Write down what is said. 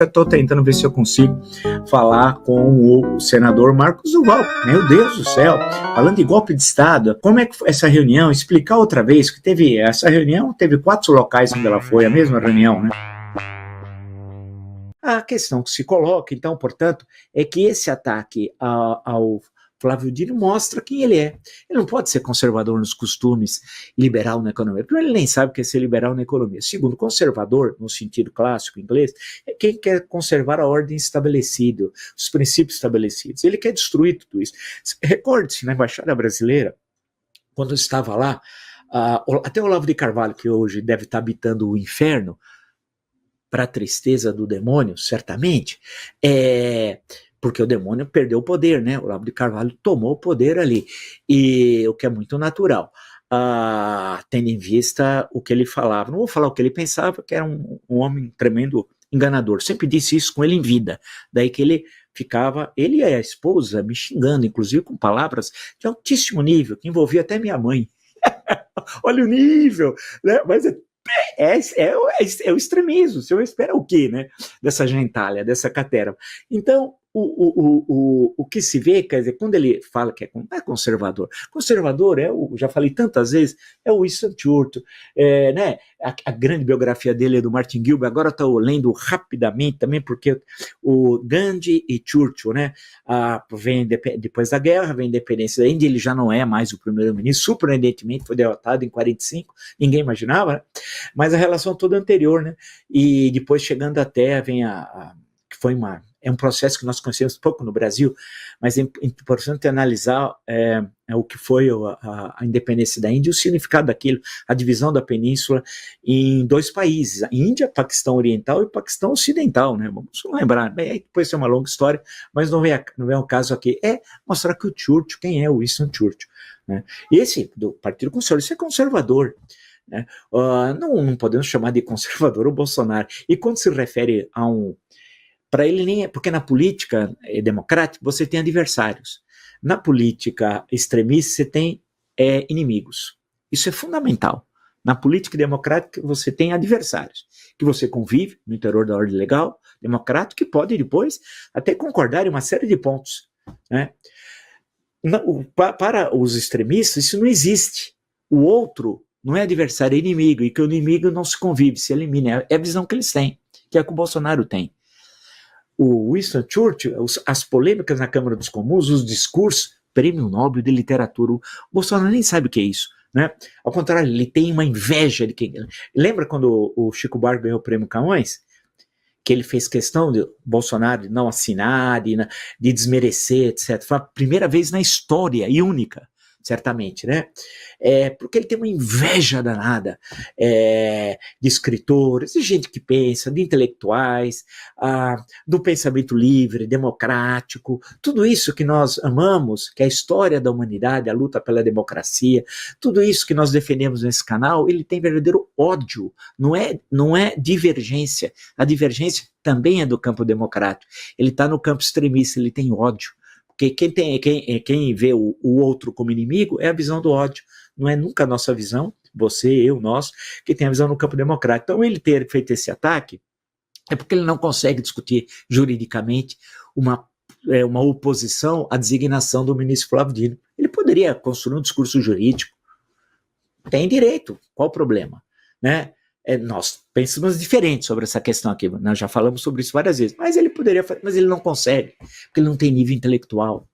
Estou tentando ver se eu consigo falar com o senador Marcos Duval. Meu Deus do céu, falando de golpe de Estado, como é que foi essa reunião? Explicar outra vez que teve essa reunião, teve 4 locais onde ela foi, a mesma reunião, né? A questão que se coloca, então, portanto, é que esse ataque ao Flávio Dino mostra quem ele é. Ele não pode ser conservador nos costumes, liberal na economia. Primeiro, ele nem sabe o que é ser liberal na economia. Segundo, conservador, no sentido clássico inglês, é quem quer conservar a ordem estabelecida, os princípios estabelecidos. Ele quer destruir tudo isso. Recorde-se, na Embaixada Brasileira, quando estava lá, até o Olavo de Carvalho, que hoje deve estar habitando o inferno, para a tristeza do demônio, certamente, porque o demônio perdeu o poder, né? O Olavo de Carvalho tomou o poder ali, e o que é muito natural, tendo em vista o que ele falava. Não vou falar o que ele pensava, que era um homem tremendo enganador. Sempre disse isso com ele em vida, daí que ele ficava, ele e a esposa me xingando, inclusive com palavras de altíssimo nível, que envolvia até minha mãe. Olha o nível, né? Mas é o extremismo. Você espera o quê, né? Dessa gentalha, dessa caterva. Então, o que se vê, quer dizer, quando ele fala que não é conservador, conservador já falei tantas vezes, é o Winston Churchill, né? A grande biografia dele é do Martin Gilbert, agora estou lendo rapidamente também, porque o Gandhi e Churchill, né? Vem depois da guerra, vem a independência da Índia, ele já não é mais o primeiro-ministro, surpreendentemente foi derrotado em 45, ninguém imaginava, né? Mas a relação toda anterior, né? E depois chegando até, vem que foi é um processo que nós conhecemos pouco no Brasil, mas é importante analisar o que foi a independência da Índia e o significado daquilo, a divisão da península em 2 países, a Índia, Paquistão Oriental e Paquistão Ocidental, né? Vamos lembrar, bem, depois é uma longa história, mas não é o caso aqui, é mostrar que o Churchill, quem é o Winston Churchill, né? Esse do Partido Conservador, esse é conservador, né? Não podemos chamar de conservador o Bolsonaro, e quando se refere a para ele nem porque na política democrática você tem adversários, na política extremista você tem inimigos, isso é fundamental. Na política democrática você tem adversários, que você convive no interior da ordem legal, democrática, que pode depois até concordar em uma série de pontos, né? Para os extremistas isso não existe, o outro não é adversário, é inimigo, e que o inimigo não se convive, se elimina, é a visão que eles têm, que é a que o Bolsonaro tem. O Winston Churchill, as polêmicas na Câmara dos Comuns, os discursos, Prêmio Nobel de Literatura, o Bolsonaro nem sabe o que é isso, né? Ao contrário, ele tem uma inveja de quem... Lembra quando o Chico Buarque ganhou o Prêmio Camões? Que ele fez questão de Bolsonaro de não assinar, de desmerecer, etc. Foi a primeira vez na história, e única, certamente, né? Porque ele tem uma inveja danada de escritores, de gente que pensa, de intelectuais, do pensamento livre, democrático, tudo isso que nós amamos, que é a história da humanidade, a luta pela democracia, tudo isso que nós defendemos nesse canal, ele tem verdadeiro ódio, não é divergência, a divergência também é do campo democrático, ele está no campo extremista, ele tem ódio. Porque quem vê o outro como inimigo é a visão do ódio, não é nunca a nossa visão, você, eu, nós, que tem a visão no campo democrático. Então ele ter feito esse ataque é porque ele não consegue discutir juridicamente uma oposição à designação do ministro Flávio Dino. Ele poderia construir um discurso jurídico, tem direito, qual o problema, né? Nós pensamos diferente sobre essa questão aqui, nós já falamos sobre isso várias vezes, mas ele poderia fazer, mas ele não consegue, porque ele não tem nível intelectual,